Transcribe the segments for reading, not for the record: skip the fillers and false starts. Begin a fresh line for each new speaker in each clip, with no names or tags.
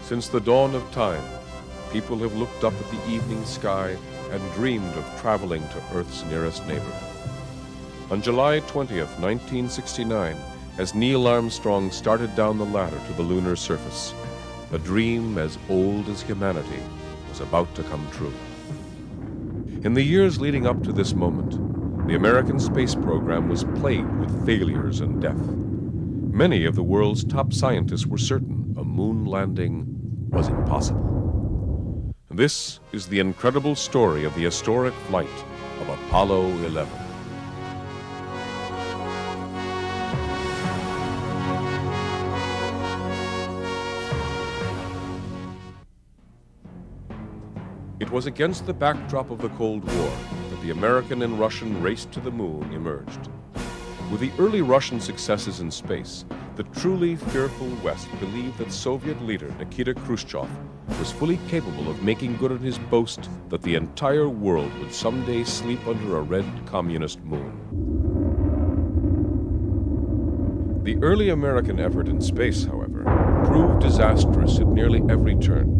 Since the dawn of time, people have looked up at the evening sky and dreamed of traveling to Earth's nearest neighbor. On July 20th, 1969, as Neil Armstrong started down the ladder to the lunar surface, a dream as old as humanity was about to come true. In the years leading up to this moment, the American space program was plagued with failures and death. Many of the world's top scientists were certain a moon landing was impossible. This is the incredible story of the historic flight of Apollo 11. It was against the backdrop of the Cold War that the American and Russian race to the moon emerged. With the early Russian successes in space, the truly fearful West believed that Soviet leader Nikita Khrushchev was fully capable of making good on his boast that the entire world would someday sleep under a red communist moon. The early American effort in space, however, proved disastrous at nearly every turn.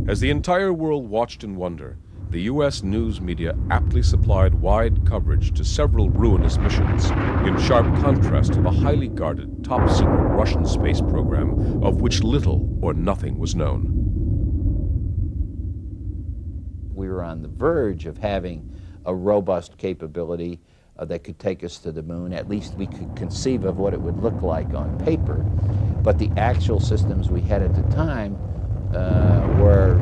As the entire world watched in wonder, the U.S. news media aptly supplied wide coverage to several ruinous missions, in sharp contrast to the highly guarded, top-secret Russian space program, of which little or nothing was known.
We were on the verge of having a robust capability that could take us to the moon. At least we could conceive of what it would look like on paper. But the actual systems we had at the time were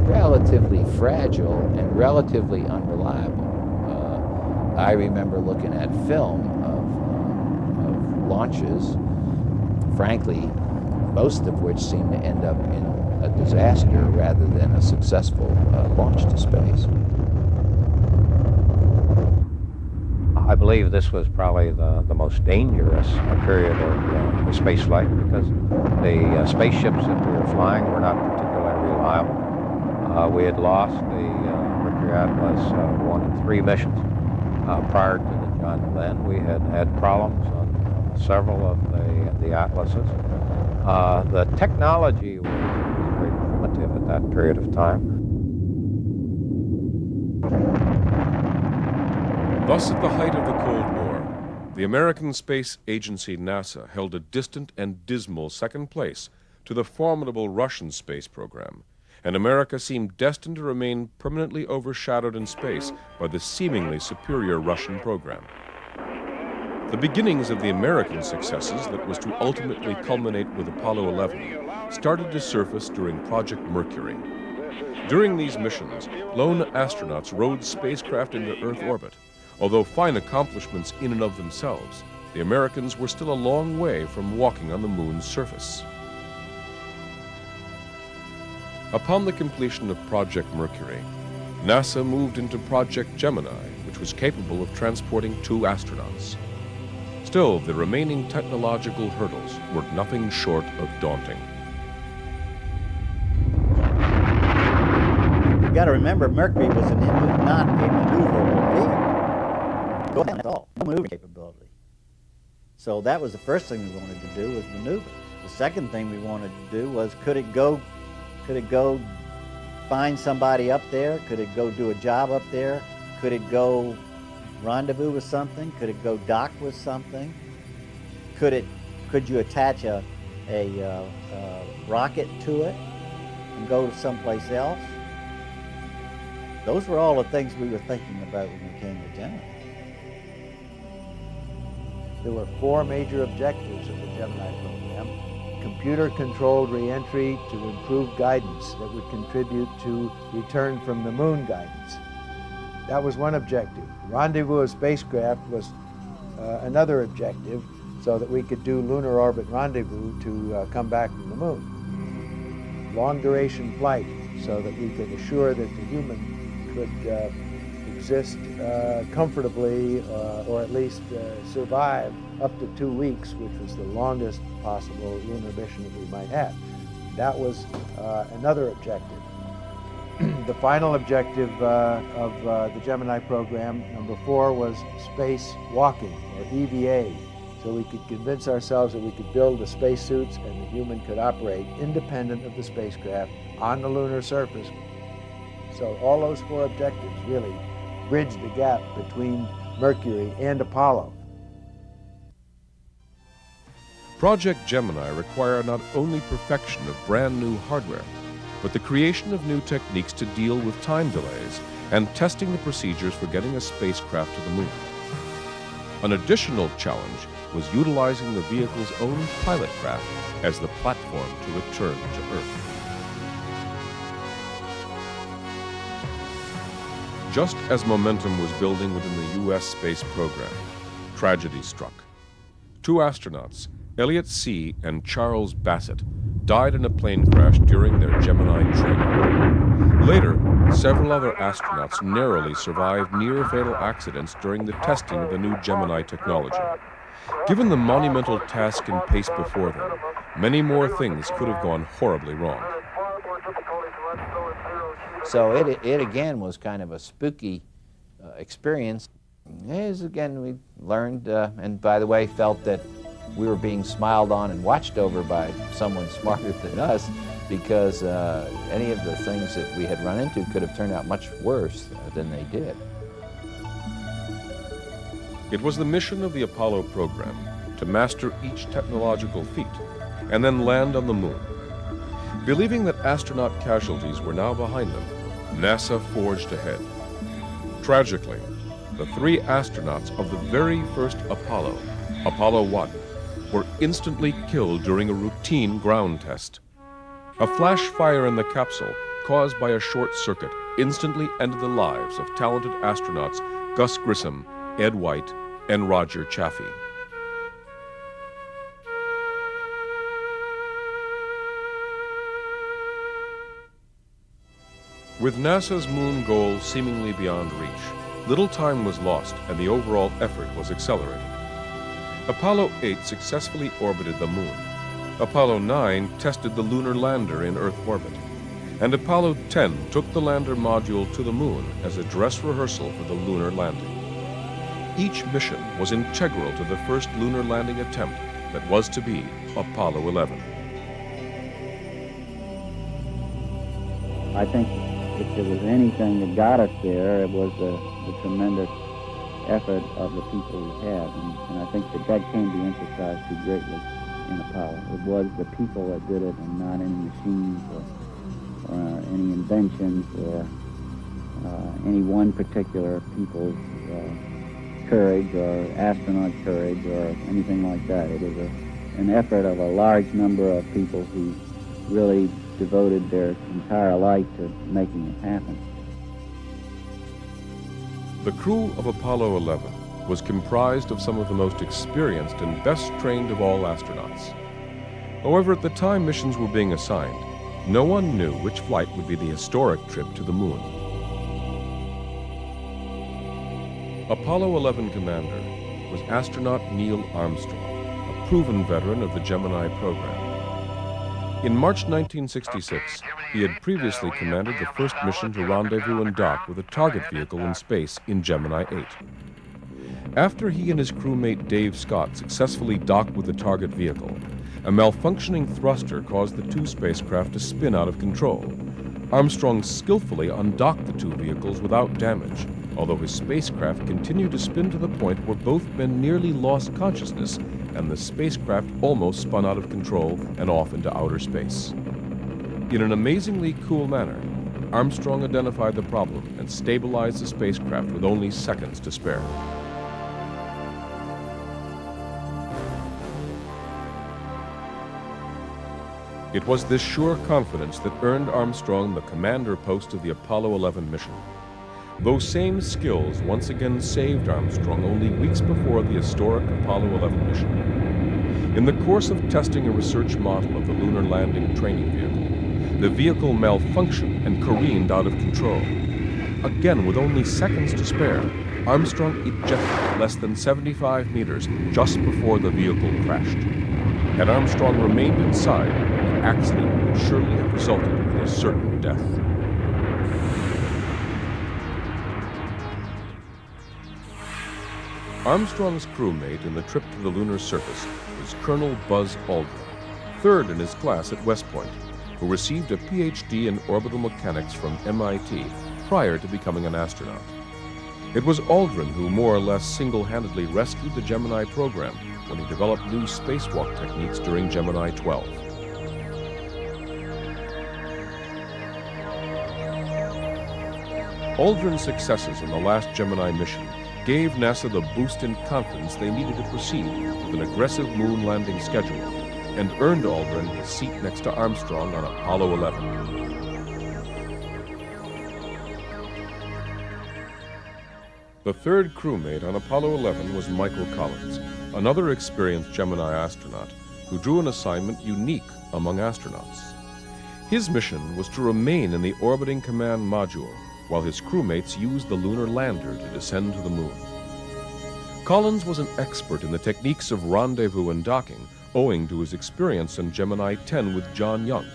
relatively fragile and relatively unreliable. I remember looking at film of launches, frankly, most of which seemed to end up in a disaster rather than a successful launch to space.
I believe this was probably the most dangerous period of the space flight because the spaceships that we were flying were not particularly reliable. We had lost the Mercury Atlas 1 and 3 missions. Prior to the John Glenn, we had had problems on several of the Atlases. The technology was very primitive at that period of time.
Thus, at the height of the Cold War, the American Space Agency NASA held a distant and dismal second place to the formidable Russian space program, and America seemed destined to remain permanently overshadowed in space by the seemingly superior Russian program. The beginnings of the American successes that was to ultimately culminate with Apollo 11 started to surface during Project Mercury. During these missions, lone astronauts rode spacecraft into Earth orbit. Although fine accomplishments in and of themselves, the Americans were still a long way from walking on the moon's surface. Upon the completion of Project Mercury, NASA moved into Project Gemini, which was capable of transporting 2 astronauts. Still, the remaining technological hurdles were nothing short of daunting.
You've got to remember, Mercury was not a maneuverable vehicle. Go down at all, no maneuver capability. So that was the first thing we wanted to do, was maneuver. The second thing we wanted to do was, could it go find somebody up there? Could it go do a job up there? Could it go rendezvous with something? Could it go dock with something? Could you attach a rocket to it and go to someplace else? Those were all the things we were thinking about when we came to Gemini.
There were 4 major objectives of the Gemini program. Computer-controlled re-entry to improve guidance that would contribute to return from the moon guidance. That was one objective. Rendezvous of spacecraft was another objective, so that we could do lunar orbit rendezvous to come back from the moon. Long-duration flight, so that we could assure that the human could exist comfortably, or at least survive up to 2 weeks, which was the longest possible lunar mission that we might have. That was another objective. The final objective of the Gemini program, number 4, was space walking, or EVA. so we could convince ourselves that we could build the spacesuits and the human could operate independent of the spacecraft on the lunar surface. So all those 4 objectives really bridged the gap between Mercury and Apollo.
Project Gemini required not only perfection of brand new hardware, but the creation of new techniques to deal with time delays and testing the procedures for getting a spacecraft to the moon. An additional challenge was utilizing the vehicle's own pilot craft as the platform to return to Earth. Just as momentum was building within the U.S. space program, tragedy struck. 2 astronauts, Elliot C. and Charles Bassett, died in a plane crash during their Gemini training. Later, several other astronauts narrowly survived near-fatal accidents during the testing of the new Gemini technology. Given the monumental task and pace before them, many more things could have gone horribly wrong.
So it again was kind of a spooky experience. As again we learned, and by the way, felt that we were being smiled on and watched over by someone smarter than us, because any of the things that we had run into could have turned out much worse than they did.
It was the mission of the Apollo program to master each technological feat and then land on the moon. Believing that astronaut casualties were now behind them, NASA forged ahead. Tragically, the 3 astronauts of the very first Apollo, Apollo 1, were instantly killed during a routine ground test. A flash fire in the capsule caused by a short circuit instantly ended the lives of talented astronauts Gus Grissom, Ed White, and Roger Chaffee. With NASA's moon goal seemingly beyond reach, little time was lost and the overall effort was accelerated. Apollo 8 successfully orbited the moon. Apollo 9 tested the lunar lander in Earth orbit. And Apollo 10 took the lander module to the moon as a dress rehearsal for the lunar landing. Each mission was integral to the first lunar landing attempt that was to be Apollo 11.
I think if there was anything that got us there, it was the tremendous effort of the people we had. And I think that can't be emphasized too greatly in Apollo. It was the people that did it and not any machines or any inventions or any one particular people's courage or astronaut courage or anything like that. It was an effort of a large number of people who really devoted their entire life to making it happen.
The crew of Apollo 11 was comprised of some of the most experienced and best trained of all astronauts. However, at the time missions were being assigned, no one knew which flight would be the historic trip to the moon. Apollo 11 commander was astronaut Neil Armstrong, a proven veteran of the Gemini program. In March 1966, he had previously commanded the first mission to rendezvous and dock with a target vehicle in space in Gemini 8. After he and his crewmate Dave Scott successfully docked with the target vehicle, a malfunctioning thruster caused the 2 spacecraft to spin out of control. Armstrong skillfully undocked the 2 vehicles without damage, although his spacecraft continued to spin to the point where both men nearly lost consciousness and the spacecraft almost spun out of control and off into outer space. In an amazingly cool manner, Armstrong identified the problem and stabilized the spacecraft with only seconds to spare. It was this sure confidence that earned Armstrong the commander post of the Apollo 11 mission. Those same skills once again saved Armstrong only weeks before the historic Apollo 11 mission. In the course of testing a research model of the lunar landing training vehicle, the vehicle malfunctioned and careened out of control. Again, with only seconds to spare, Armstrong ejected less than 75 meters just before the vehicle crashed. Had Armstrong remained inside, the accident would surely have resulted in a certain death. Armstrong's crewmate in the trip to the lunar surface was Colonel Buzz Aldrin, third in his class at West Point, who received a PhD in orbital mechanics from MIT prior to becoming an astronaut. It was Aldrin who more or less single-handedly rescued the Gemini program when he developed new spacewalk techniques during Gemini 12. Aldrin's successes in the last Gemini mission gave NASA the boost in confidence they needed to proceed with an aggressive moon landing schedule, and earned Aldrin his seat next to Armstrong on Apollo 11. The third crewmate on Apollo 11 was Michael Collins, another experienced Gemini astronaut who drew an assignment unique among astronauts. His mission was to remain in the orbiting command module while his crewmates used the lunar lander to descend to the moon. Collins was an expert in the techniques of rendezvous and docking, owing to his experience in Gemini 10 with John Young.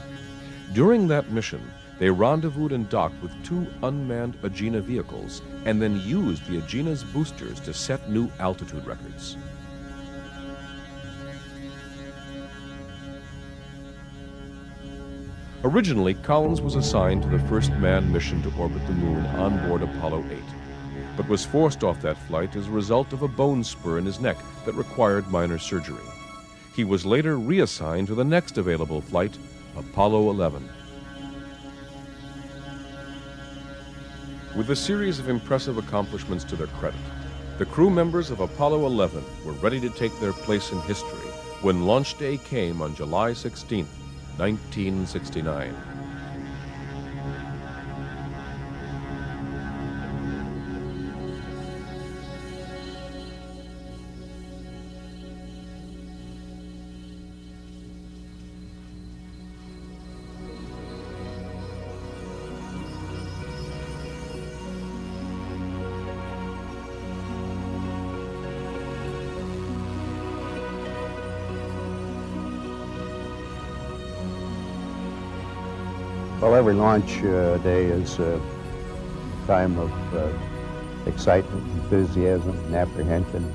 During that mission, they rendezvoused and docked with two unmanned Agena vehicles and then used the Agena's boosters to set new altitude records. Originally, Collins was assigned to the first manned mission to orbit the moon on board Apollo 8, but was forced off that flight as a result of a bone spur in his neck that required minor surgery. He was later reassigned to the next available flight, Apollo 11. With a series of impressive accomplishments to their credit, the crew members of Apollo 11 were ready to take their place in history when launch day came on July 16, 1969.
Well, every launch day is a time of excitement, enthusiasm, and apprehension.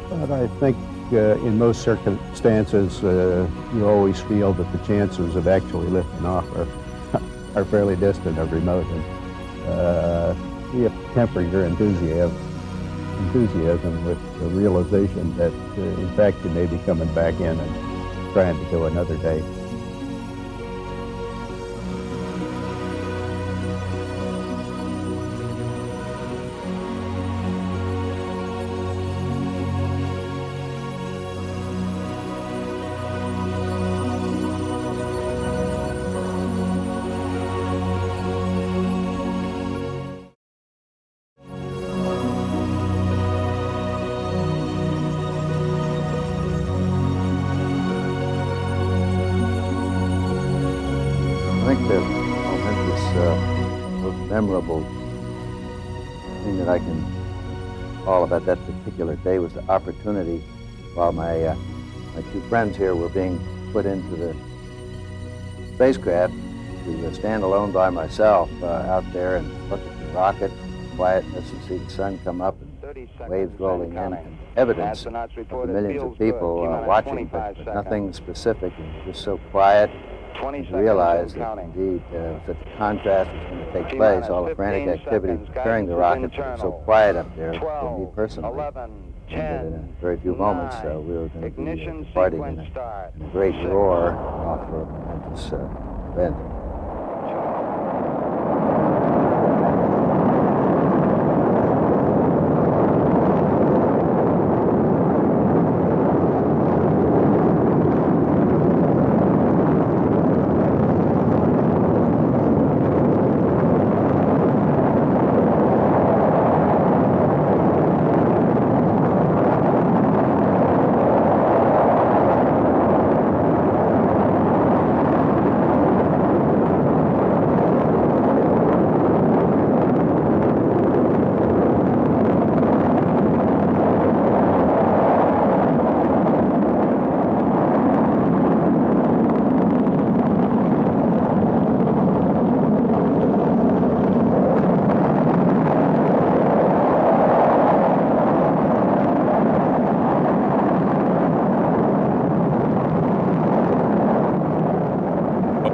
But I think in most circumstances, you always feel that the chances of actually lifting off are fairly distant or remote. And you have to temper your enthusiasm with the realization that, in fact, you may be coming back in and trying to go another day. I think the most memorable thing that I can recall about that particular day was the opportunity while my two friends here were being put into the spacecraft to stand alone by myself out there and look at the rocket, quietness, and see the sun come up and waves rolling in, and evidence of the millions of people watching, but nothing specific, and just so quiet. To realize that indeed that the contrast was going to take place, all the frantic activity preparing the rocket was so quiet up there for me personally. And that in a very few moments we were going to be departing in a great roar off for a momentous event.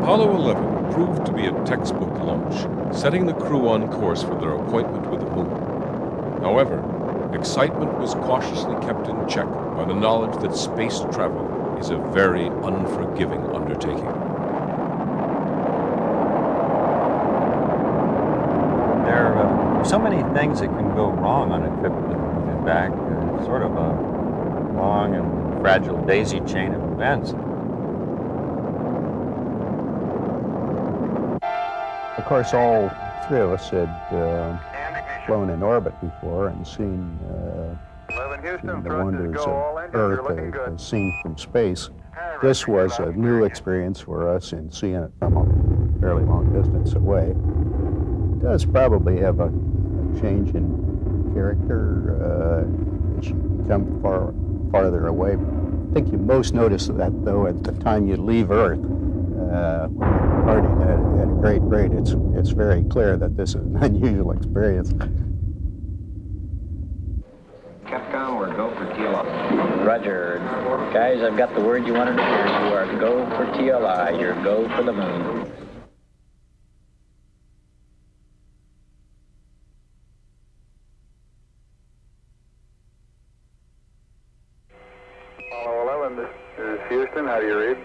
Apollo 11 proved to be a textbook launch, setting the crew on course for their appointment with the moon. However, excitement was cautiously kept in check by the knowledge that space travel is a very unforgiving undertaking.
There are so many things that can go wrong on a trip to the moon and back. It's sort of a long and fragile daisy chain of events.
Of course, all three of us had flown in orbit before and seen the wonders of Earth as seen from space. This was a new experience for us in seeing it from a fairly long distance away. It does probably have a change in character as you come farther away. I think you most notice that, though, at the time you leave Earth. Departing at a great rate, it's very clear that this is an unusual experience.
CapCom, we're go for TLI.
Roger. Guys, I've got the word you wanted to hear. You are go for TLI. You're go for the moon.
Apollo 11, this is Houston. How do you read?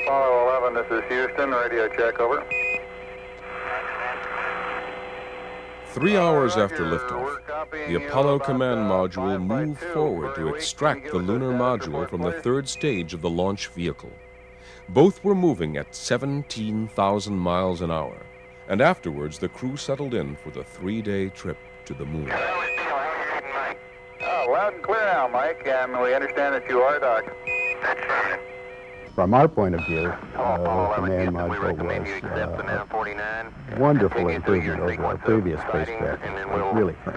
Apollo 11, this is Houston. Radio check, over.
3 hours after liftoff, the Apollo command module moved forward to extract the lunar module from the third stage of the launch vehicle. Both were moving at 17,000 miles an hour, and afterwards the crew settled in for the 3-day trip to the moon.
Loud and clear now, Mike, and we understand that you are Doc.
From our point of view, the command module was a wonderful improvement over our previous spacecraft. Really fun.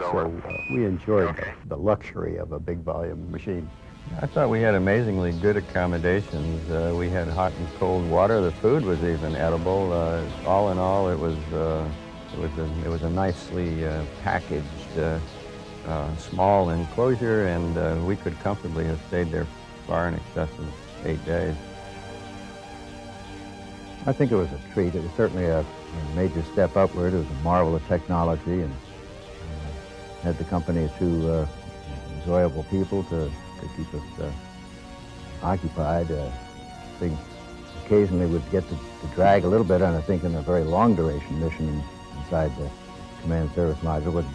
So we enjoyed the luxury of a big volume machine.
I thought we had amazingly good accommodations. We had hot and cold water. The food was even edible. All in all, it was a nicely packaged small enclosure, and we could comfortably have stayed there far in excess of 8 days.
I think it was a treat. It was certainly a major step upward. It was a marvel of technology, and had the company of two enjoyable people to keep us occupied. I think occasionally we'd get to drag a little bit on, I think, in a very long duration mission inside the command service module. But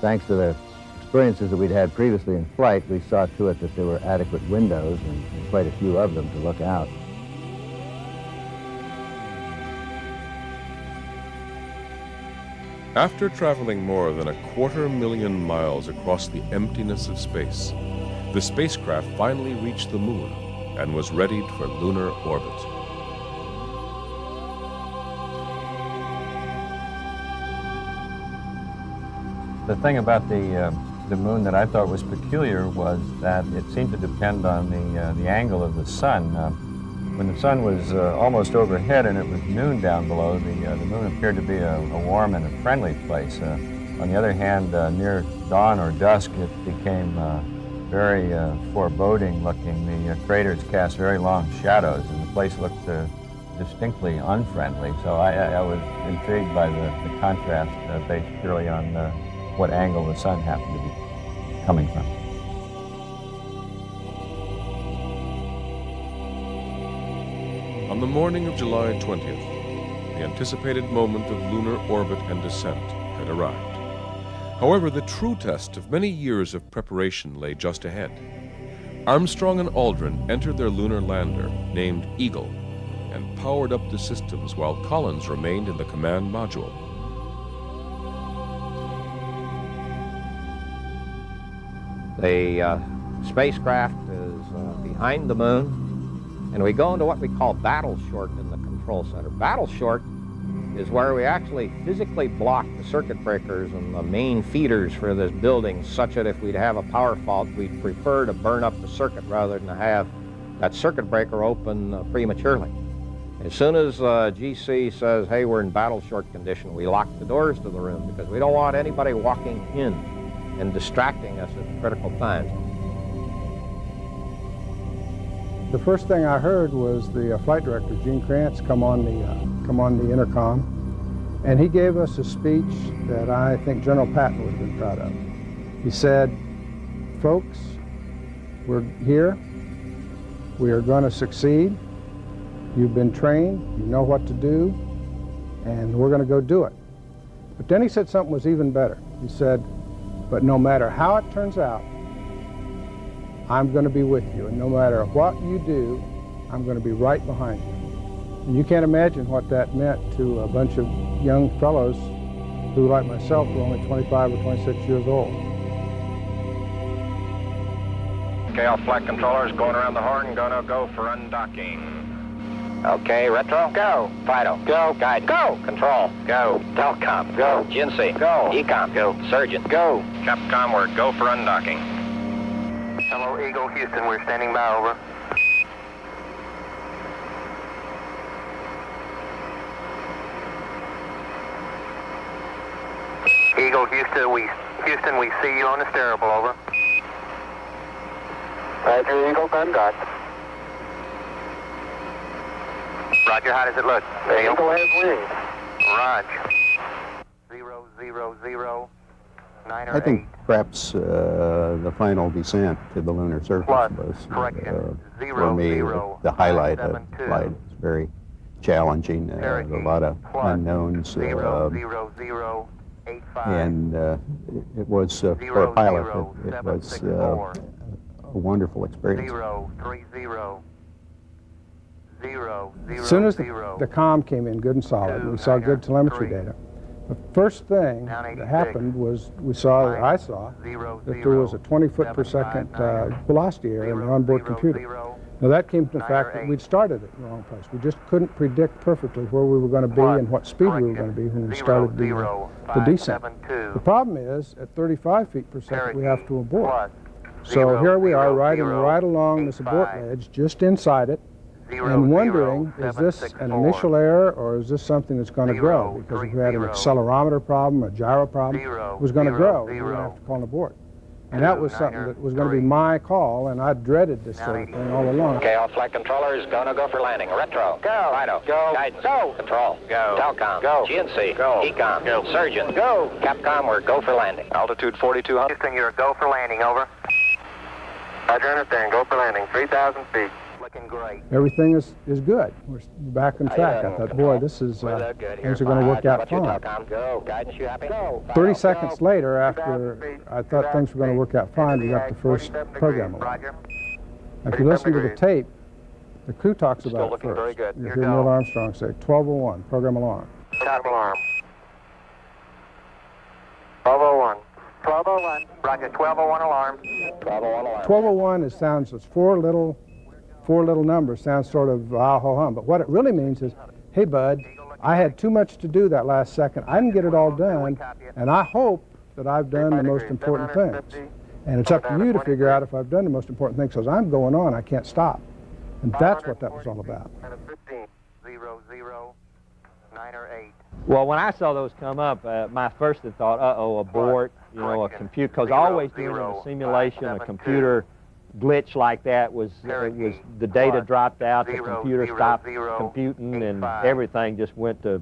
thanks to the experiences that we'd had previously in flight, we saw to it that there were adequate windows, and quite a few of them, to look out.
After traveling more than 250,000 miles across the emptiness of space, the spacecraft finally reached the moon and was readied for lunar orbit.
The thing about the moon that I thought was peculiar was that it seemed to depend on the angle of the sun. When the sun was almost overhead and it was noon down below, the moon appeared to be a warm and a friendly place. On the other hand, near dawn or dusk, it became very foreboding looking. The craters cast very long shadows, and the place looked distinctly unfriendly. So I was intrigued by the contrast based purely on what angle the sun happened to be coming from.
On the morning of July 20th, the anticipated moment of lunar orbit and descent had arrived. However, the true test of many years of preparation lay just ahead. Armstrong and ALDRIN entered their lunar lander, named Eagle, and powered up the systems while Collins remained in the command module.
The spacecraft is behind the moon, and we go into what we call battle short in the control center. Battle short is where we actually physically block the circuit breakers and the main feeders for this building, such that if we'd have a power fault, we'd prefer to burn up the circuit rather than have that circuit breaker open prematurely. As soon as GC says, hey, we're in battle short condition, we lock the doors to the room because we don't want anybody walking in and distracting us at critical times.
The first thing I heard was the flight director, Gene Kranz, come on the intercom, and he gave us a speech that I think General Patton would have been proud of. He said, "Folks, we're here. We are going to succeed. You've been trained. You know what to do, and we're going to go do it." But then he said something was even better. He said, "But no matter how it turns out, I'm going to be with you, and no matter what you do, I'm going to be right behind you." And you can't imagine what that meant to a bunch of young fellows who, like myself, were only 25 or 26 years old.
Okay, all flight controllers going around the horn, gonna go for undocking.
Okay, retro, go. Fido, go. Guide, go. Control, go. Telcom, go. GNC, go. Ecom, go. Surgeon, go.
CapCom, we're go for undocking.
Hello, Eagle, Houston, we're standing by, over. Eagle, Houston, we see you on the steerable, over. Roger, Eagle, undock. Roger, how does it look? The Eagle has wings. Roger. 000
I think perhaps the final descent to the lunar surface was, for me, the highlight of the flight. It was very challenging, a lot of unknowns, and it was, for a pilot, it was a wonderful experience.
As soon as the comm came in good and solid, we saw good telemetry data. The first thing that happened was I saw that there was a 20-foot per second velocity error in the onboard computer. Now that came from the fact that we'd started at the wrong place. We just couldn't predict perfectly where we were going to be and what speed we were going to be when we started the descent. The problem is, at 35 feet per second, we have to abort. So here we are riding right along this abort ledge, just inside it, and wondering, is this an initial error or is this something that's going to grow? Because if we had an accelerometer problem, a gyro problem, it was going to grow. We were going to have to call an abort. And that was something that was going to be my call, and I dreaded this sort of thing all along.
Okay, all flight controllers, gonna go for landing. Retro, go. Fido, go. Guidance, go. Control, go. Telcom, go. GNC, go. Ecom, go. Surgeon, go. CapCom, we're go for landing.
Altitude 4200. Houston, you're a go for landing, over. Roger, understand, go for landing, 3,000 feet. Looking great.
Everything is good. We're back on track. I thought, boy, this is, things are going to work out fine.
Go. Guidance, you happy? Go.
30 seconds later, after I thought things were going to work out fine, we got the first program alarm. If you listen to the tape, the crew talks about it first. You hear Neil Armstrong say, 1201, program alarm.
Top alarm. 1201. 1201. Roger, 1201 alarm.
1201 alarm.
1201 sounds, it's four little numbers, sounds sort of ah-ho-hum, but what it really means is, hey bud, I had too much to do that last second. I didn't get it all done, and I hope that I've done the most important things. And it's up to you to figure out if I've done the most important things, because I'm going on, I can't stop. And that's what that was all about.
00908.
Well, when I saw those come up, my first thought, uh-oh, abort, you know, a computer, because always doing a simulation, a computer glitch like that was the data dropped out, the computer stopped computing, and everything just went to,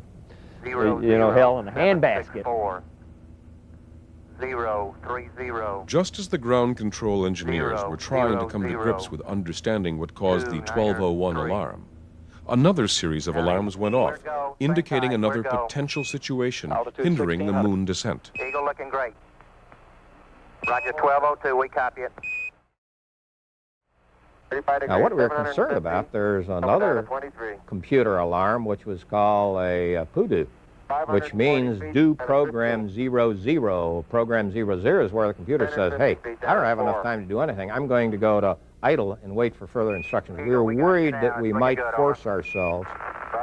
you know, hell in a handbasket.
030.
Just as the ground control engineers were trying to come to grips with understanding what caused the 1201 alarm, another series of alarms went off, indicating another potential situation hindering the moon descent.
Eagle looking great. Roger, 1202, we copy it.
Now, what we were concerned about, there's another computer alarm, which was called a PUDU, which means do program 00. Program 00 is where the computer says, hey, I don't have enough time to do anything. I'm going to go to idle and wait for further instructions. We were worried that we might force ourselves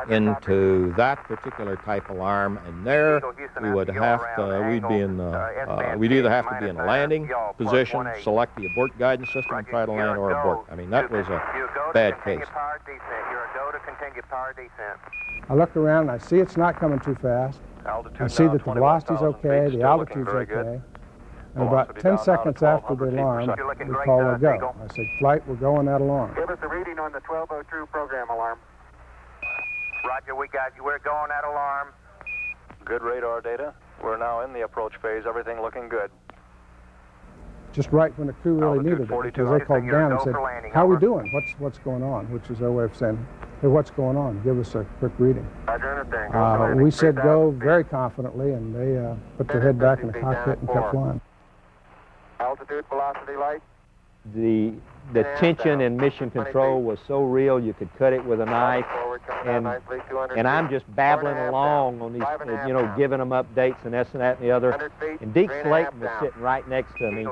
into that particular type alarm, and there we would have to, we'd either have to be in a landing position, select the abort guidance system, and try to land or abort. I mean, that was a bad case.
I look around and I see it's not coming too fast. I see that the velocity's okay, the altitude's okay. And about 10 seconds after the alarm, we call a go. I said, flight, we're going that alarm.
Give us a reading on the 1202 program alarm. Roger, we got you. We're going that alarm.
Good radar data. We're now in the approach phase. Everything looking good.
Just right when the crew really needed it, because they called down and said, how are we doing? What's going on? Which is their way of saying, hey, what's going on? Give us a quick reading. We said go very confidently, and they put their head back in the cockpit and kept flying.
Altitude, velocity, light.
The tension in mission control was so real you could cut it with a knife, and I'm just babbling along on these, you know, giving them updates and this and that and the other. And Deke Slayton was sitting right next to me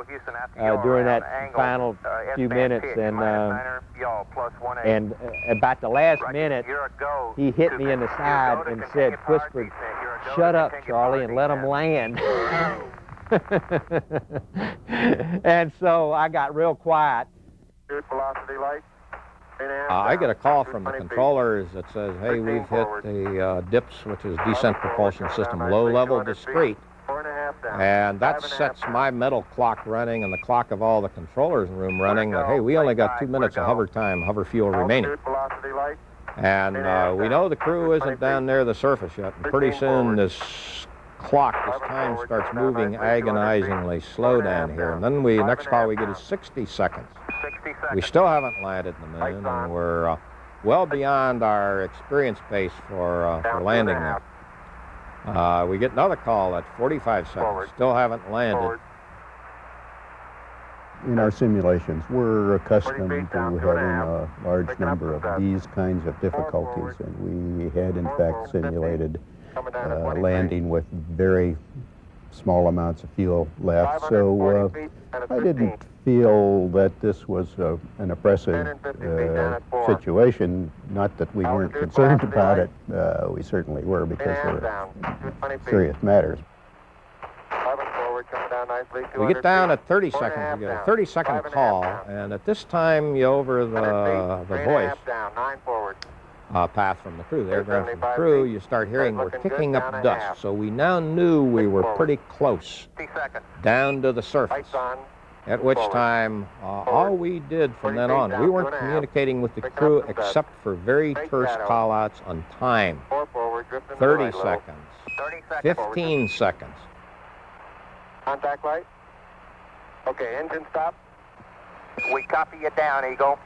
during that final few minutes, and about the last minute, he hit me in the side and said, whispered, "Shut up, Charlie, and let them land." And so I got real quiet.
Velocity light.
I get a call from the controllers that says, hey, we've hit the DIPS, which is Descent Propulsion System, low-level discrete. And that sets my mental clock running and the clock of all the controllers in the room running that, hey, we only got 2 minutes of hover time, hover fuel remaining. And we know the crew isn't down near the surface yet. And pretty soon this clock, this time starts moving agonizingly slow down here. And then next call we get is 60 seconds. We still haven't landed in the moon, and we're well beyond our experience base for landing there. We get another call at 45 seconds, still haven't landed.
In our simulations, we're accustomed to having a large number of these kinds of difficulties, and we had in fact simulated landing with very small amounts of fuel left, so I didn't feel that this was an oppressive situation. Not that we weren't concerned about it, we certainly were, because they're serious matters.
We get down at 30 seconds, we get a 30-second call, and at this time you over the voice path from the crew, the aircraft from the crew, you start hearing we're kicking up dust. So we now knew we were pretty close down to the surface. At which time, all we did from then on, we weren't communicating with the crew except for very terse call-outs on time. 30 seconds, 15 seconds.
Contact light. Okay, engine stop. We copy you down, Eagle.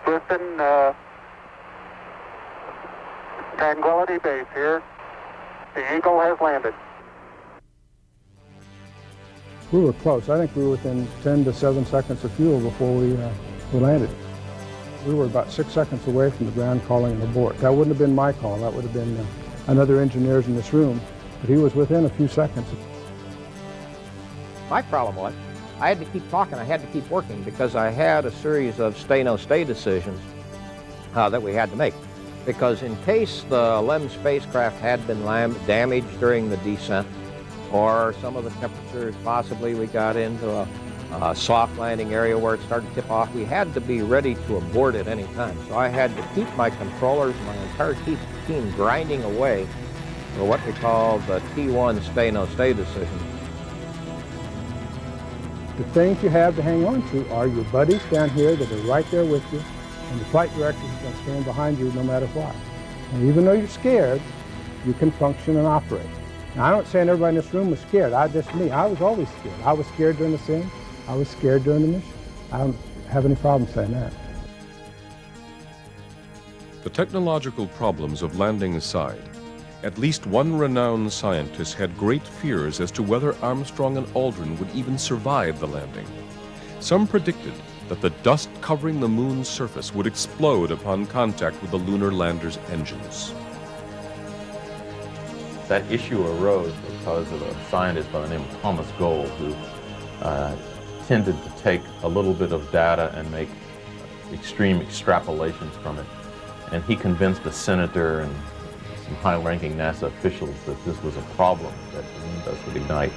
Houston, Tranquility Base here. The Eagle has landed.
We were close. I think we were within 10 to 7 seconds of fuel before we landed. We were about 6 seconds away from the ground calling an abort. That wouldn't have been my call. That would have been another engineer's in this room. But he was within a few seconds.
My problem was, I had to keep talking, I had to keep working, because I had a series of stay-no-stay decisions that we had to make. Because in case the LEM spacecraft had been damaged during the descent, or some of the temperatures, possibly we got into a soft landing area where it started to tip off, we had to be ready to abort at any time. So I had to keep my controllers, my entire team grinding away for what we call the T1 stay-no-stay decision.
The things you have to hang on to are your buddies down here that are right there with you, and the flight director is going to stand behind you no matter what. And even though you're scared, you can function and operate. Now, I'm not saying everybody in this room was scared. I was always scared. I was scared during the sim. I was scared during the mission. I don't have any problem saying that.
The technological problems of landing aside, at least one renowned scientist had great fears as to whether Armstrong and ALDRIN would even survive the landing. Some predicted that the dust covering the moon's surface would explode upon contact with the lunar lander's engines.
That issue arose because of a scientist by the name of Thomas Gold, who tended to take a little bit of data and make extreme extrapolations from it. And he convinced a senator and some high-ranking NASA officials that this was a problem, that the moon dust would ignite.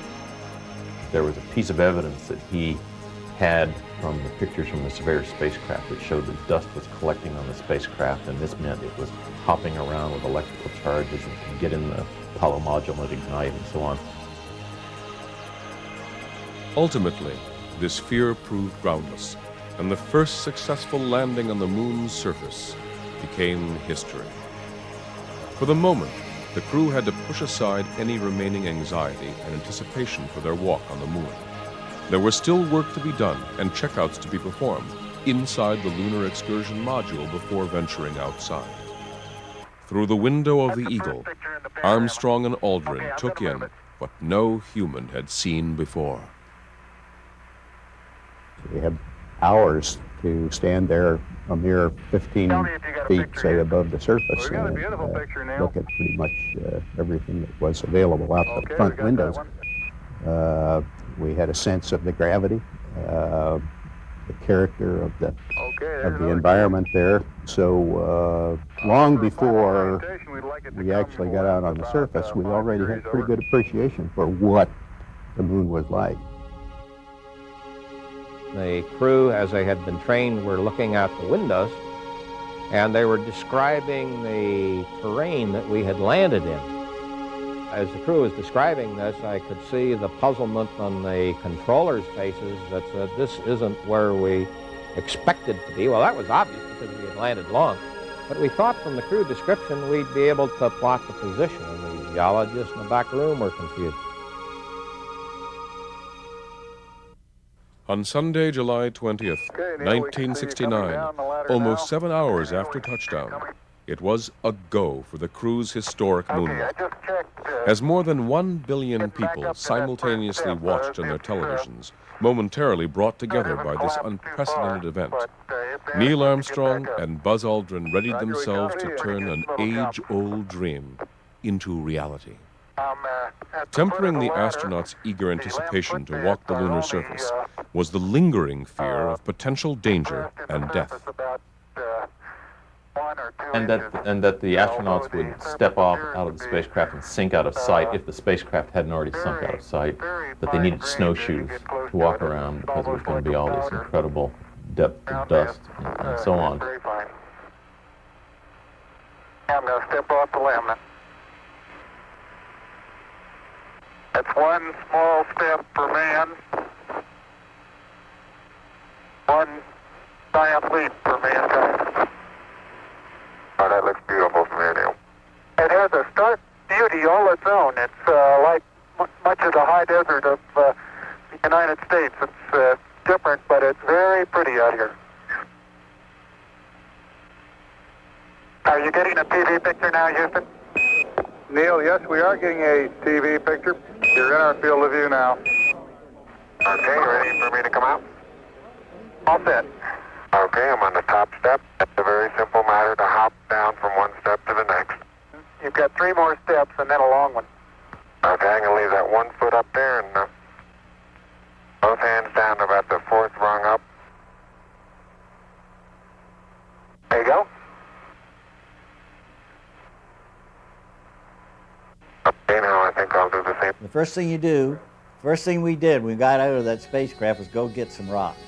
There was a piece of evidence that he had from the pictures from the Surveyor spacecraft that showed that dust was collecting on the spacecraft, and this meant it was hopping around with electrical charges and could get in the Apollo module and ignite and so on.
Ultimately, this fear proved groundless, and the first successful landing on the moon's surface became history. For the moment, the crew had to push aside any remaining anxiety and anticipation for their walk on the moon. There was still work to be done and checkouts to be performed inside the lunar excursion module before venturing outside. Through the window of the Eagle, Armstrong and ALDRIN took in what no human had seen before.
We had hours to stand there a mere 15 feet, say, above the surface and look at pretty much everything that was available out the front windows. We had a sense of the gravity, the character of the environment there. So long before we actually got out on the surface, we already had pretty good appreciation for what the moon was like.
The crew, as they had been trained, were looking out the windows, and they were describing the terrain that we had landed in. As the crew was describing this, I could see the puzzlement on the controllers' faces that said, this isn't where we expected to be. Well, that was obvious because we had landed long, but we thought from the crew description we'd be able to plot the position, and the geologists in the back room were confused.
On Sunday, July 20th, 1969, almost 7 hours after touchdown, it was a go for the crew's historic moonwalk. As more than 1 billion people simultaneously watched on their televisions, momentarily brought together by this unprecedented event, Neil Armstrong and Buzz Aldrin readied themselves to turn an age-old dream into reality. Tempering the astronauts' eager anticipation to walk the lunar surface was the lingering fear of potential danger and death.
And that the astronauts would step off out of the spacecraft and sink out of sight if the spacecraft hadn't already sunk out of sight, that they needed snowshoes to walk around because there was going to be all this incredible depth of dust and so on.
I'm going to step off the limb. That's one small step for man, one giant leap for mankind. Oh, that looks beautiful from here, Neil. It has a stark beauty all its own. It's like much of the high desert of the United States. It's different, but it's very pretty out here. Are you getting a TV picture now, Houston?
Neil, yes, we are getting a TV picture. You're in our field of view now.
Okay, ready for me to come out? All set. Okay, I'm on the top step. It's a very simple matter to hop down from one step to the next. You've got 3 more steps and then a long one. Okay, I'm going to leave that 1 foot up there and both hands down to about the 4th rung up. There you go. Okay, now I think I'll do the same.
The first thing you do, first thing we did when we got out of that spacecraft was go get some rocks.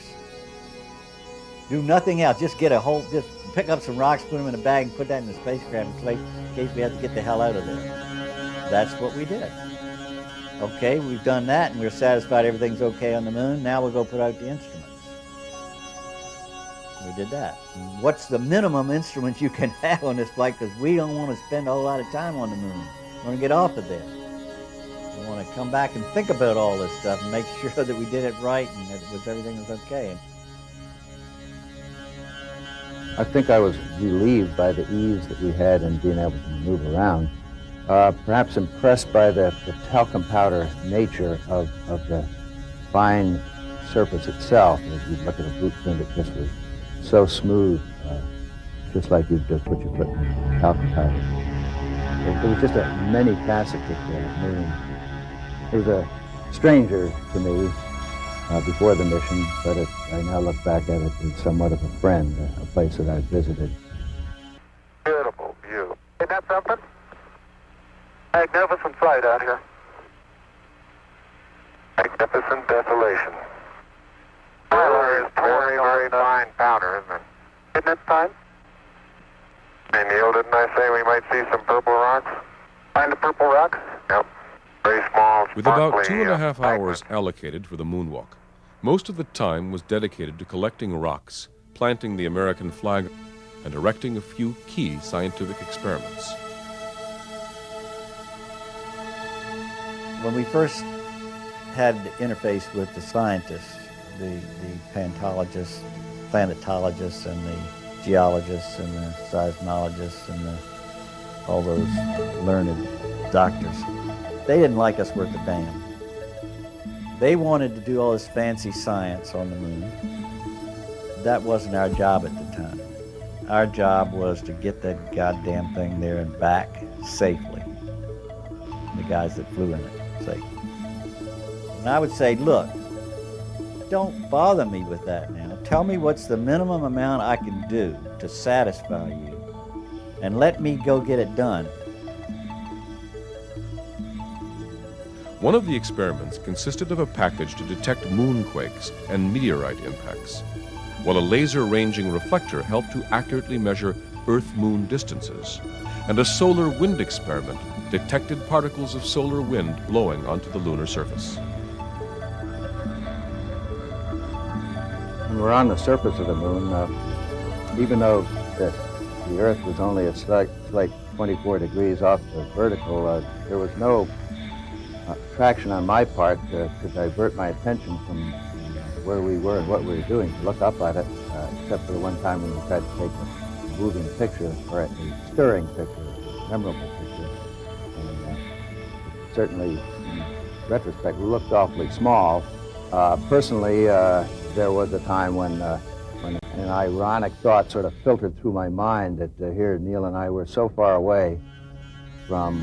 Do nothing else, just just pick up some rocks, put them in a bag and put that in the spacecraft in case we have to get the hell out of there. That's what we did. Okay, we've done that and we're satisfied everything's okay on the moon. Now we'll go put out the instruments. We did that. What's the minimum instruments you can have on this flight? Because we don't want to spend a whole lot of time on the moon. We want to get off of there. We want to come back and think about all this stuff and make sure that we did it right and that everything was okay.
I think I was relieved by the ease that we had in being able to move around. Perhaps impressed by the talcum powder nature of the fine surface itself. As you look at a blueprint, it just was so smooth, just like you'd just put your foot in talcum powder. It was just a many-faceted moon. It was a stranger to me before the mission, but I now look back at it as somewhat of a friend, a place that I've visited.
Beautiful view. Isn't that something? Magnificent sight out here. Magnificent desolation. Tyler is very, very fine powder, isn't it? Isn't it fine? Hey, Neil, didn't I say we might see some purple rocks? Find the purple rocks? Yep. Very small
With about 2.5 hours allocated for the moonwalk, most of the time was dedicated to collecting rocks, planting the American flag, and erecting a few key scientific experiments.
When we first had the interface with the scientists, the paleontologists, planetologists, and the geologists, and the seismologists, and all those learned doctors, they didn't like us worth a damn. They wanted to do all this fancy science on the moon. That wasn't our job at the time. Our job was to get that goddamn thing there and back safely. The guys that flew in it safely. And I would say, look, don't bother me with that now. Tell me what's the minimum amount I can do to satisfy you, and let me go get it done.
One of the experiments consisted of a package to detect moonquakes and meteorite impacts, while a laser-ranging reflector helped to accurately measure Earth-Moon distances, and a solar wind experiment detected particles of solar wind blowing onto the lunar surface.
When we're on the surface of the moon, even though the Earth was only a slight 24 degrees off the vertical, there was no traction on my part to divert my attention from where we were and what we were doing, to look up at it, except for the one time when we tried to take a moving picture, or a stirring picture, a memorable picture. And certainly, in retrospect, we looked awfully small. Personally, there was a time when an ironic thought sort of filtered through my mind that here Neil and I were so far away from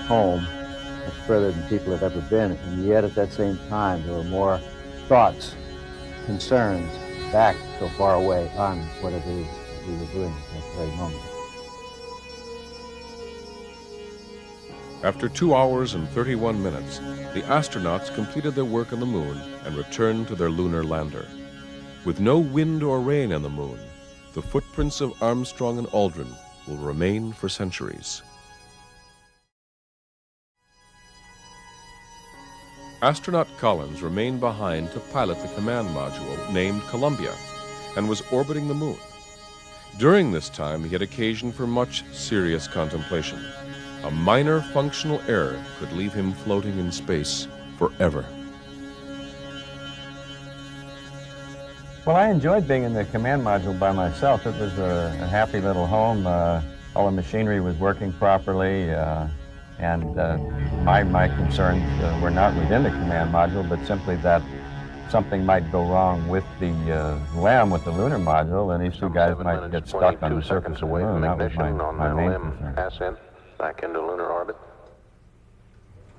home, much further than people have ever been, and yet at that same time there were more thoughts, concerns back so far away on what it is that we were doing at that very moment.
After 2 hours and 31 minutes, the astronauts completed their work on the moon and returned to their lunar lander. With no wind or rain on the moon, the footprints of Armstrong and ALDRIN will remain for centuries. Astronaut Collins remained behind to pilot the command module named Columbia and was orbiting the moon. During this time, he had occasion for much serious contemplation. A minor functional error could leave him floating in space forever.
Well, I enjoyed being in the command module by myself. It was a happy little home. All the machinery was working properly. And my concerns were not within the command module, but simply that something might go wrong with the LEM, with the lunar module, and these two guys might get stuck on the surface of the moon. That was my main concern.
Pass in, back into lunar orbit.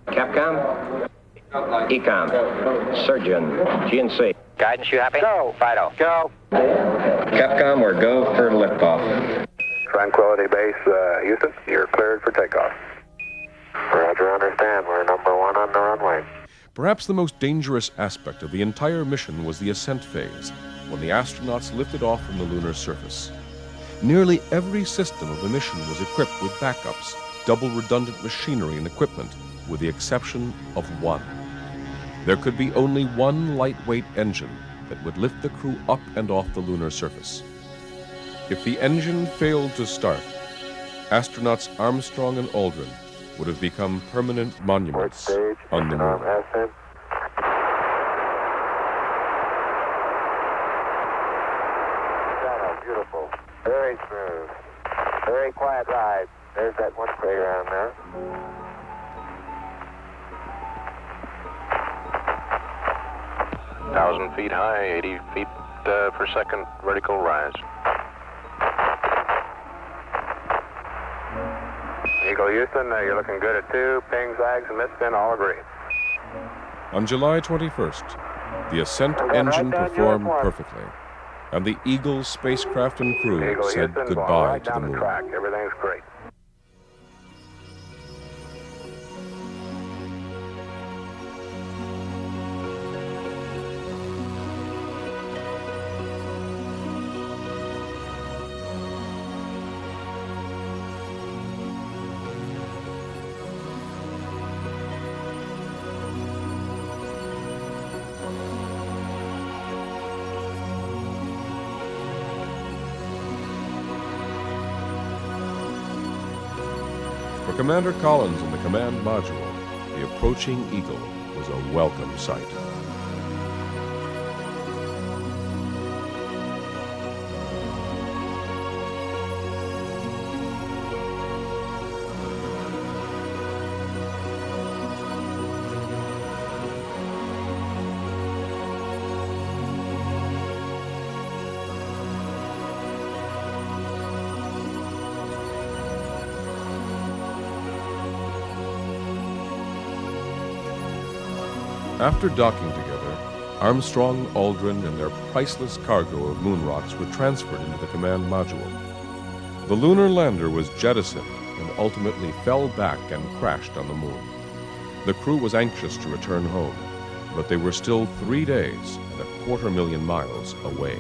CapCom, Ecom, Surgeon, GNC. Guidance, you happy? Go. Fido. Go. CapCom, we're go for liftoff.
Tranquility Base, Houston, you're cleared for takeoff. Roger, understand. We're number 1 on the runway.
Perhaps the most dangerous aspect of the entire mission was the ascent phase, when the astronauts lifted off from the lunar surface. Nearly every system of the mission was equipped with backups, double redundant machinery and equipment, with the exception of one. There could be only one lightweight engine that would lift the crew up and off the lunar surface. If the engine failed to start, astronauts Armstrong and ALDRIN would have become permanent monuments on the moon.
Beautiful. Very smooth. Very quiet ride. There's that one crater on there.
Thousand feet high, 80 feet per second vertical rise.
Eagle Houston, you're looking good at 2. Ping, zags, and misspin all agree.
On July 21st, the ascent engine performed perfectly, and the Eagle spacecraft and crew
Eagle
said
Houston,
goodbye
going right
to the
down
moon.
track. Everything's great.
For Commander Collins and the command module, the approaching Eagle was a welcome sight. After docking together, Armstrong, ALDRIN, and their priceless cargo of moon rocks were transferred into the command module. The lunar lander was jettisoned and ultimately fell back and crashed on the moon. The crew was anxious to return home, but they were still 3 days and 250,000 miles away.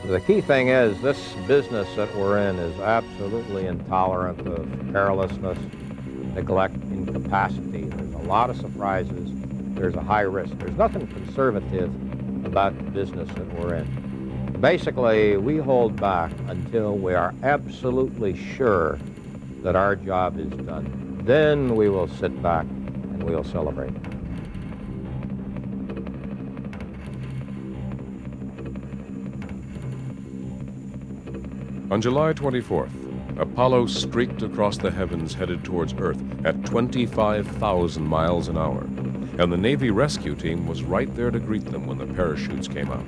The key thing is this business that we're in is absolutely intolerant of carelessness, neglect, incapacity. There's a lot of surprises. There's a high risk. There's nothing conservative about the business that we're in. Basically, we hold back until we are absolutely sure that our job is done. Then we will sit back and we'll celebrate.
On July 24th, Apollo streaked across the heavens headed towards Earth at 25,000 miles an hour, and the Navy rescue team was right there to greet them when the parachutes came out.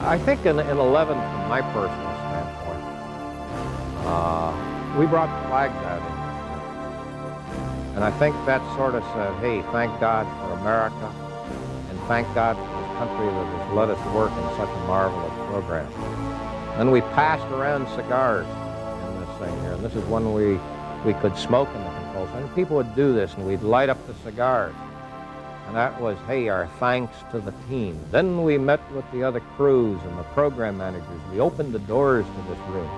I think in 11, from my personal standpoint, we brought the flag down in. And I think that sort of said, hey, thank God for America, and thank God for this country that has let us work in such a marvelous program. Then we passed around cigars in this thing here, and this is when we could smoke in the control center. And people would do this, and we'd light up the cigars. And that was, hey, our thanks to the team. Then we met with the other crews and the program managers. We opened the doors to this room.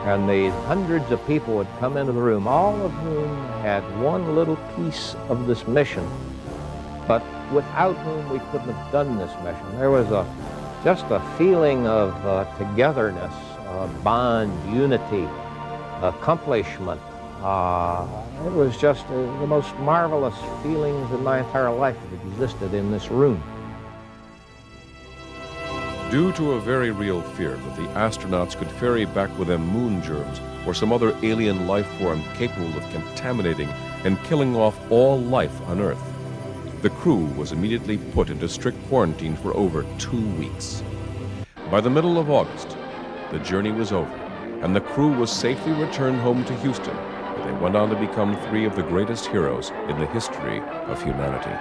And these hundreds of people would come into the room, all of whom had one little piece of this mission, but without whom we couldn't have done this mission. There was just a feeling of togetherness, bond, unity, accomplishment. It was just the most marvelous feelings in my entire life that existed in this room.
Due to a very real fear that the astronauts could ferry back with them moon germs or some other alien life form capable of contaminating and killing off all life on Earth, the crew was immediately put into strict quarantine for over 2 weeks. By the middle of August, the journey was over, and the crew was safely returned home to Houston, where they went on to become 3 of the greatest heroes in the history of humanity.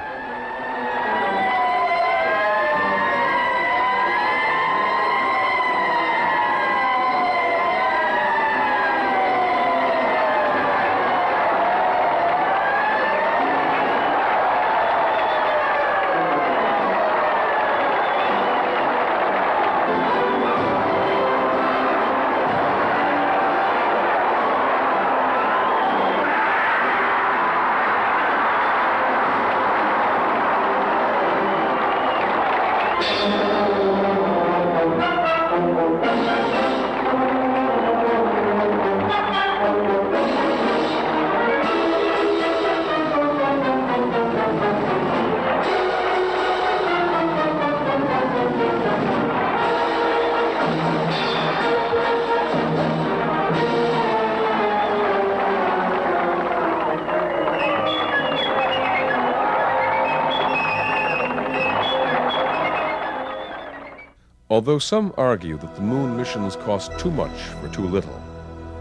Although some argue that the moon missions cost too much for too little,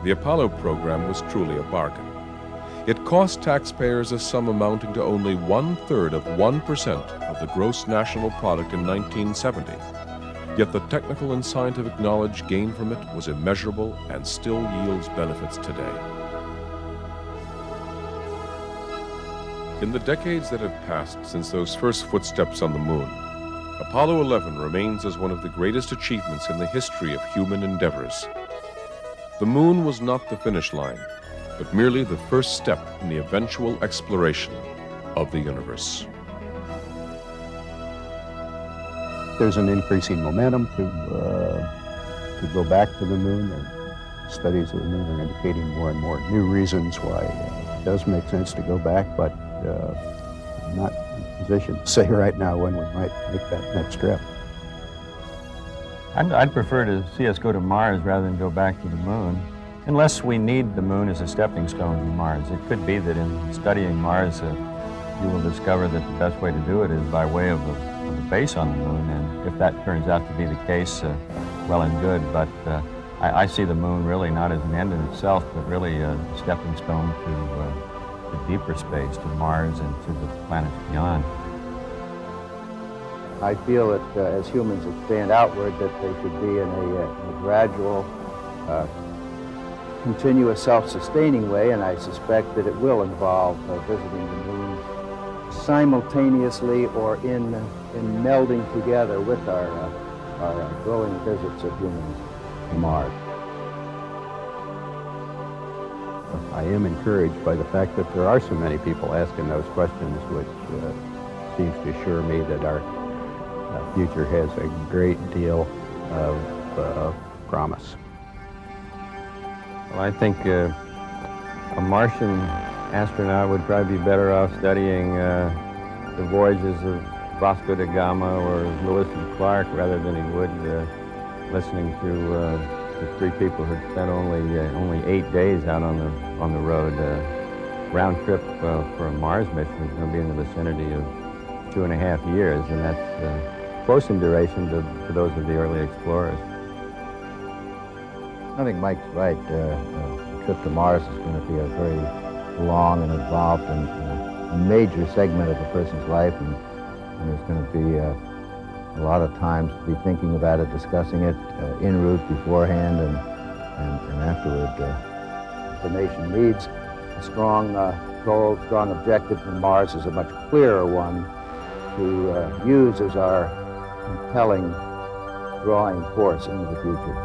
the Apollo program was truly a bargain. It cost taxpayers a sum amounting to only 1/3 of 1% of the gross national product in 1970. Yet the technical and scientific knowledge gained from it was immeasurable and still yields benefits today. In the decades that have passed since those first footsteps on the moon, Apollo 11 remains as one of the greatest achievements in the history of human endeavors. The moon was not the finish line, but merely the first step in the eventual exploration of the universe.
There's an increasing momentum to go back to the moon. Studies of the moon are indicating more and more new reasons why it does make sense to go back, but I'm not in a position to say right now when we might make that next trip.
I'd prefer to see us go to Mars rather than go back to the moon, unless we need the moon as a stepping stone to Mars. It could be that in studying Mars, you will discover that the best way to do it is by way of a base on the moon, and if that turns out to be the case, well and good, but I see the moon really not as an end in itself, but really a stepping stone to deeper space, to Mars and to the planets beyond.
I feel that as humans expand outward, that they should be in a gradual, continuous self-sustaining way, and I suspect that it will involve visiting the moon simultaneously or in melding together with our growing visits of humans to Mars.
I am encouraged by the fact that there are so many people asking those questions, which seems to assure me that our future has a great deal of promise.
Well, I think a Martian astronaut would probably be better off studying the voyages of Vasco da Gama or Lewis and Clark rather than he would listening to the three people who spent only 8 days out on the road. Round trip for a Mars mission is going to be in the vicinity of 2.5 years, and that's close in duration to those of the early explorers.
I think Mike's right. A trip to Mars is going to be a very long and involved and major segment of a person's life, and there's going to be a lot of times to be thinking about it, discussing it en route, beforehand, and afterward. The nation needs a strong goal, strong objective, and Mars is a much clearer one to use as our compelling drawing force into the future.